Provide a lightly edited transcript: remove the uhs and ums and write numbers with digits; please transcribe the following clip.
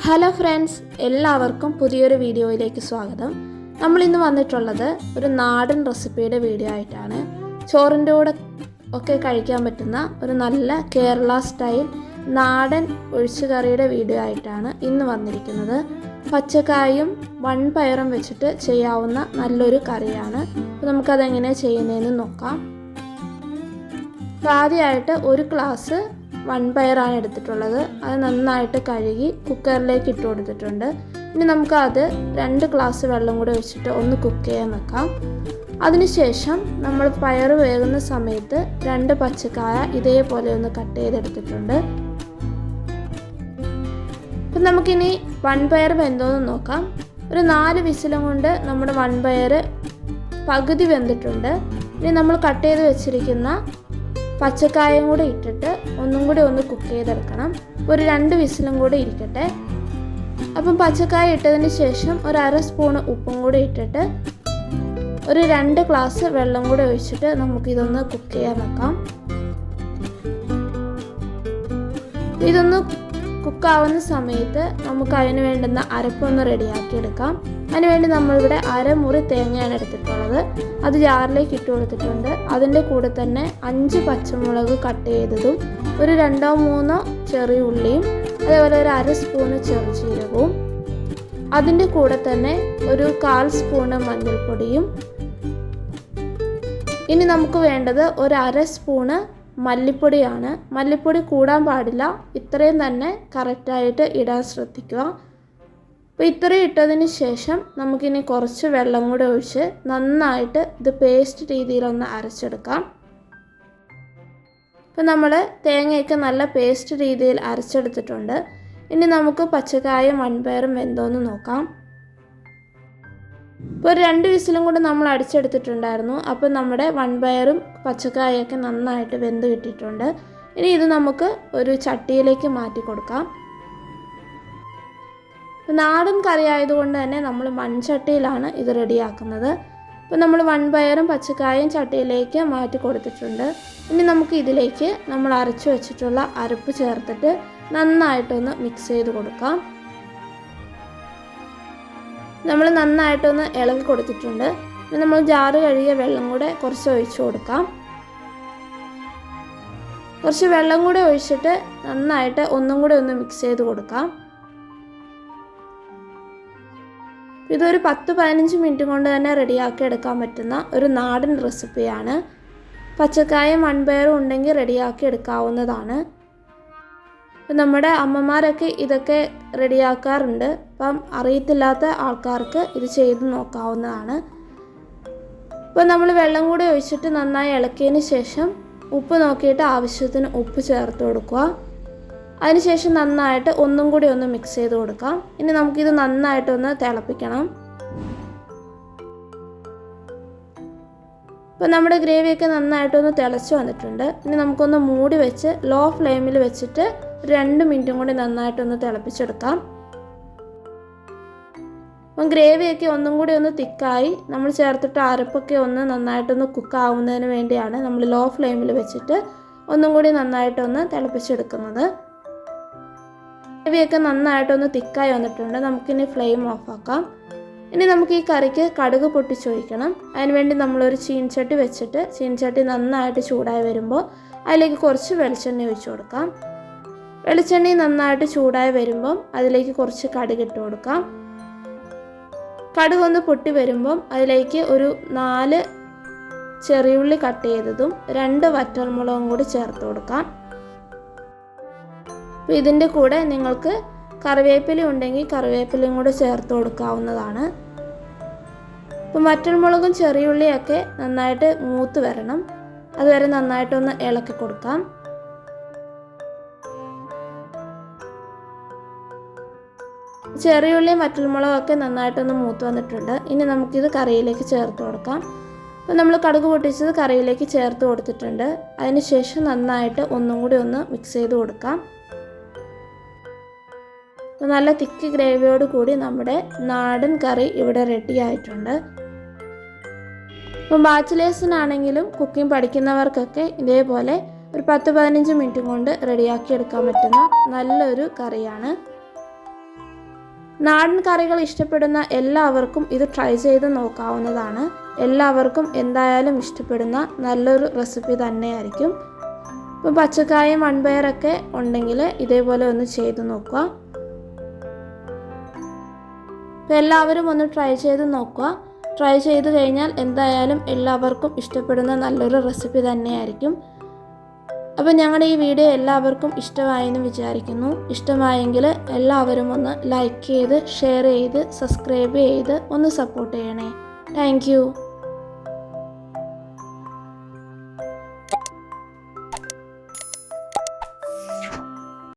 Hello friends, എല്ലാവർക്കും പുതിയൊരു വീഡിയോയിലേക്ക് സ്വാഗതം. നമ്മളിന്ന് വന്നിട്ടുള്ളത് ഒരു നാടൻ റെസിപ്പിയുടെ വീഡിയോ ആയിട്ടാണ്. ചോറിൻ്റെ കൂടെ ഒക്കെ കഴിക്കാൻ പറ്റുന്ന ഒരു നല്ല കേരള സ്റ്റൈൽ നാടൻ ഒഴിച്ചുകറിയുടെ വീഡിയോ ആയിട്ടാണ് ഇന്ന് വന്നിരിക്കുന്നത്. പച്ചക്കായും വൻപയറും വെച്ചിട്ട് ചെയ്യാവുന്ന നല്ലൊരു കറിയാണ്. അപ്പോൾ നമുക്കതെങ്ങനെ ചെയ്യുന്നതെന്ന് നോക്കാം. ആദ്യമായിട്ട് ഒരു ഗ്ലാസ് വൻപയറാണ് എടുത്തിട്ടുള്ളത്. അത് നന്നായിട്ട് കഴുകി കുക്കറിലേക്ക് ഇട്ട് കൊടുത്തിട്ടുണ്ട്. ഇനി നമുക്കത് 2 ഗ്ലാസ് വെള്ളം കൂടെ ഒഴിച്ചിട്ട് ഒന്ന് കുക്ക് ചെയ്യാൻ വെക്കാം. അതിനുശേഷം നമ്മൾ പയർ വേകുന്ന സമയത്ത് 2 പച്ചക്കായ ഇതേപോലെ ഒന്ന് കട്ട് ചെയ്തെടുത്തിട്ടുണ്ട്. അപ്പം നമുക്കിനി വൻപയർ വെന്തോന്ന് നോക്കാം. ഒരു 4 വിസിലും കൊണ്ട് നമ്മുടെ വൻപയർ പകുതി വെന്തിട്ടുണ്ട്. ഇനി നമ്മൾ കട്ട് ചെയ്ത് വെച്ചിരിക്കുന്ന പച്ചക്കായും കൂടെ ഇട്ടിട്ട് ഒന്നും കൂടി ഒന്ന് കുക്ക് ചെയ്തെടുക്കണം. ഒരു 2 വിസിലും കൂടി ഇരിക്കട്ടെ. അപ്പം പച്ചക്കായ ഇട്ടതിന് ശേഷം ഒരു 1/2 സ്പൂൺ ഉപ്പും കൂടി ഇട്ടിട്ട് ഒരു 2 ഗ്ലാസ് വെള്ളം കൂടി ഒഴിച്ചിട്ട് നമുക്കിതൊന്ന് കുക്ക് ചെയ്യാൻ വെക്കാം. ഇതൊന്ന് കുക്കാവുന്ന സമയത്ത് നമുക്ക് അതിന് വേണ്ടുന്ന അരപ്പൊന്ന് റെഡിയാക്കി എടുക്കാം. അതിനുവേണ്ടി നമ്മളിവിടെ 1/2 മുറി തേങ്ങയാണ് എടുത്തിട്ടുള്ളത്. അത് ജാറിലേക്ക് ഇട്ട് കൊടുത്തിട്ടുണ്ട്. അതിൻ്റെ കൂടെ തന്നെ 5 പച്ചമുളക് കട്ട് ചെയ്തതും ഒരു 2-3 ചെറിയ ഉള്ളിയും അതേപോലെ ഒരു 1/2 സ്പൂണ് ചെറുജീരകവും അതിൻ്റെ കൂടെ തന്നെ ഒരു 1/4 സ്പൂണ് മഞ്ഞൾപ്പൊടിയും. ഇനി നമുക്ക് വേണ്ടത് ഒരു 1/2 സ്പൂണ് മല്ലിപ്പൊടിയാണ്. മല്ലിപ്പൊടി കൂടാൻ പാടില്ല. ഇത്രയും തന്നെ കറക്റ്റായിട്ട് ഇടാൻ ശ്രദ്ധിക്കുക. അപ്പോൾ ഇത്രയും ഇട്ടതിന് ശേഷം നമുക്കിനി കുറച്ച് വെള്ളം കൂടെ ഒഴിച്ച് നന്നായിട്ട് ഇത് പേസ്റ്റ് രീതിയിലൊന്ന് അരച്ചെടുക്കാം. അപ്പോൾ നമ്മൾ തേങ്ങയൊക്കെ നല്ല പേസ്റ്റ് രീതിയിൽ അരച്ചെടുത്തിട്ടുണ്ട്. ഇനി നമുക്ക് പച്ചക്കായും വൻപയറും വെന്തോന്ന് നോക്കാം. ഇപ്പോൾ ഒരു 2 വിസിലും കൂടെ നമ്മൾ അടിച്ചെടുത്തിട്ടുണ്ടായിരുന്നു. അപ്പോൾ നമ്മുടെ വൻപയറും പച്ചക്കായൊക്കെ നന്നായിട്ട് വെന്ത് കിട്ടിയിട്ടുണ്ട്. ഇനി ഇത് നമുക്ക് ഒരു ചട്ടിയിലേക്ക് മാറ്റി കൊടുക്കാം. നാടൻ കറി ആയതുകൊണ്ട് തന്നെ നമ്മൾ മൺചട്ടിയിലാണ് ഇത് റെഡിയാക്കുന്നത്. അപ്പോൾ നമ്മൾ വൻപയറും പച്ചക്കായും ചട്ടിയിലേക്ക് മാറ്റി കൊടുത്തിട്ടുണ്ട്. ഇനി നമുക്ക് ഇതിലേക്ക് നമ്മൾ അരച്ചു വെച്ചിട്ടുള്ള അരപ്പ് ചേർത്തിട്ട് നന്നായിട്ടൊന്ന് മിക്സ് ചെയ്ത് കൊടുക്കാം. നമ്മൾ നന്നായിട്ടൊന്ന് ഇളകി കൊടുത്തിട്ടുണ്ട്. ഇനി നമ്മൾ ജാറ് കഴുകിയ വെള്ളം കൂടെ കുറച്ച് ഒഴിച്ചു കൊടുക്കാം. കുറച്ച് വെള്ളം കൂടെ ഒഴിച്ചിട്ട് നന്നായിട്ട് ഒന്നും കൂടെ ഒന്ന് മിക്സ് ചെയ്ത് കൊടുക്കാം. ഇതൊരു 10-15 മിനിറ്റ് കൊണ്ട് തന്നെ റെഡിയാക്കി എടുക്കാൻ പറ്റുന്ന ഒരു നാടൻ റെസിപ്പിയാണ്. പച്ചക്കായും വൻപയറും ഉണ്ടെങ്കിൽ റെഡിയാക്കി എടുക്കാവുന്നതാണ്. അപ്പം നമ്മുടെ അമ്മമാരൊക്കെ ഇതൊക്കെ റെഡിയാക്കാറുണ്ട്. അപ്പം അറിയത്തില്ലാത്ത ആൾക്കാർക്ക് ഇത് ചെയ്ത് നോക്കാവുന്നതാണ്. അപ്പോൾ നമ്മൾ വെള്ളം കൂടി ഒഴിച്ചിട്ട് നന്നായി ഇളക്കിയതിന് ശേഷം ഉപ്പ് നോക്കിയിട്ട് ആവശ്യത്തിന് ഉപ്പ് ചേർത്ത് കൊടുക്കുക. അതിനുശേഷം നന്നായിട്ട് ഒന്നും കൂടി ഒന്ന് മിക്സ് ചെയ്ത് കൊടുക്കാം. ഇനി നമുക്കിത് നന്നായിട്ടൊന്ന് തിളപ്പിക്കണം. അപ്പോൾ നമ്മുടെ ഗ്രേവിയൊക്കെ നന്നായിട്ടൊന്ന് തിളച്ച് വന്നിട്ടുണ്ട്. ഇനി നമുക്കൊന്ന് മൂടി വെച്ച് ലോ ഫ്ലെയിമിൽ വെച്ചിട്ട് 2 മിനിറ്റും കൂടി നന്നായിട്ടൊന്ന് തിളപ്പിച്ചെടുക്കാം. അപ്പം ഗ്രേവിയൊക്കെ ഒന്നും കൂടി ഒന്ന് തിക്കായി നമ്മൾ ചേർത്തിട്ട് അരപ്പൊക്കെ ഒന്ന് നന്നായിട്ടൊന്ന് കുക്കാവുന്നതിന് വേണ്ടിയാണ് നമ്മൾ ലോ ഫ്ലെയിമിൽ വെച്ചിട്ട് ഒന്നും കൂടി നന്നായിട്ടൊന്ന് തിളപ്പിച്ചെടുക്കുന്നത്. ഗ്രേവിയൊക്കെ നന്നായിട്ടൊന്ന് തിക്കായി വന്നിട്ടുണ്ട്. നമുക്കിനി ഫ്ലെയിം ഓഫാക്കാം. ഇനി നമുക്ക് ഈ കറിക്ക് കടുക് പൊട്ടിച്ചൊഴിക്കണം. അതിനുവേണ്ടി നമ്മളൊരു ചീനച്ചട്ടി വെച്ചിട്ട് ചീനച്ചട്ടി നന്നായിട്ട് ചൂടായി വരുമ്പോൾ അതിലേക്ക് കുറച്ച് വെളിച്ചെണ്ണ ഒഴിച്ചു കൊടുക്കാം. വെളിച്ചെണ്ണ നന്നായിട്ട് ചൂടായി വരുമ്പം അതിലേക്ക് കുറച്ച് കടുക് ഇട്ട് കൊടുക്കാം. കടുക് ഒന്ന് പൊട്ടി വരുമ്പം അതിലേക്ക് ഒരു 4 ചെറിയുള്ളി കട്ട് ചെയ്തതും 2 വറ്റൽമുളകും കൂടി ചേർത്ത് കൊടുക്കാം. അപ്പോൾ ഇതിൻ്റെ കൂടെ നിങ്ങൾക്ക് കറിവേപ്പില ഉണ്ടെങ്കിൽ കറിവേപ്പിലയും കൂടെ ചേർത്ത് കൊടുക്കാവുന്നതാണ്. അപ്പം വറ്റൽമുളകും ചെറിയുള്ളിയൊക്കെ നന്നായിട്ട് മൂത്ത് വരണം. അതുവരെ നന്നായിട്ടൊന്ന് ഇളക്കി കൊടുക്കാം. ചെറിയുള്ളിയും വറ്റൽമുളകൊക്കെ നന്നായിട്ടൊന്ന് മൂത്ത് വന്നിട്ടുണ്ട്. ഇനി നമുക്കിത് കറിയിലേക്ക് ചേർത്ത് കൊടുക്കാം. അപ്പോൾ നമ്മൾ കടുക് പൊട്ടിച്ചത് കറിയിലേക്ക് ചേർത്ത് കൊടുത്തിട്ടുണ്ട്. അതിനുശേഷം നന്നായിട്ട് ഒന്നും കൂടി ഒന്ന് മിക്സ് ചെയ്ത് കൊടുക്കാം. അപ്പോൾ നല്ല തിക്ക് ഗ്രേവിയോട് കൂടി നമ്മുടെ നാടൻ കറി ഇവിടെ റെഡി ആയിട്ടുണ്ട്. അപ്പോൾ ബാച്ചിലേഴ്സിനാണെങ്കിലും കുക്കിംഗ് പഠിക്കുന്നവർക്കൊക്കെ ഇതേപോലെ ഒരു 10-15 മിനിറ്റ് കൊണ്ട് റെഡിയാക്കി എടുക്കാൻ പറ്റുന്ന നല്ലൊരു കറിയാണ്. നാടൻ കറികൾ ഇഷ്ടപ്പെടുന്ന എല്ലാവർക്കും ഇത് ട്രൈ ചെയ്ത് നോക്കാവുന്നതാണ്. എല്ലാവർക്കും എന്തായാലും ഇഷ്ടപ്പെടുന്ന നല്ലൊരു റെസിപ്പി തന്നെയായിരിക്കും. ഇപ്പോൾ പച്ചക്കായും വൻപയറൊക്കെ ഉണ്ടെങ്കിൽ ഇതേപോലെ ഒന്ന് ചെയ്ത് നോക്കുക. അപ്പോൾ എല്ലാവരും ഒന്ന് ട്രൈ ചെയ്ത് നോക്കുക. ട്രൈ ചെയ്ത് കഴിഞ്ഞാൽ എന്തായാലും എല്ലാവർക്കും ഇഷ്ടപ്പെടുന്ന നല്ലൊരു റെസിപ്പി തന്നെയായിരിക്കും. അപ്പോൾ ഞങ്ങളുടെ ഈ വീഡിയോ എല്ലാവർക്കും ഇഷ്ടമായെന്ന് വിചാരിക്കുന്നു. ഇഷ്ടമായെങ്കിൽ എല്ലാവരും ഒന്ന് ലൈക്ക് ചെയ്ത് ഷെയർ ചെയ്ത് സബ്സ്ക്രൈബ് ചെയ്ത് ഒന്ന് സപ്പോർട്ട് ചെയ്യണേ. താങ്ക്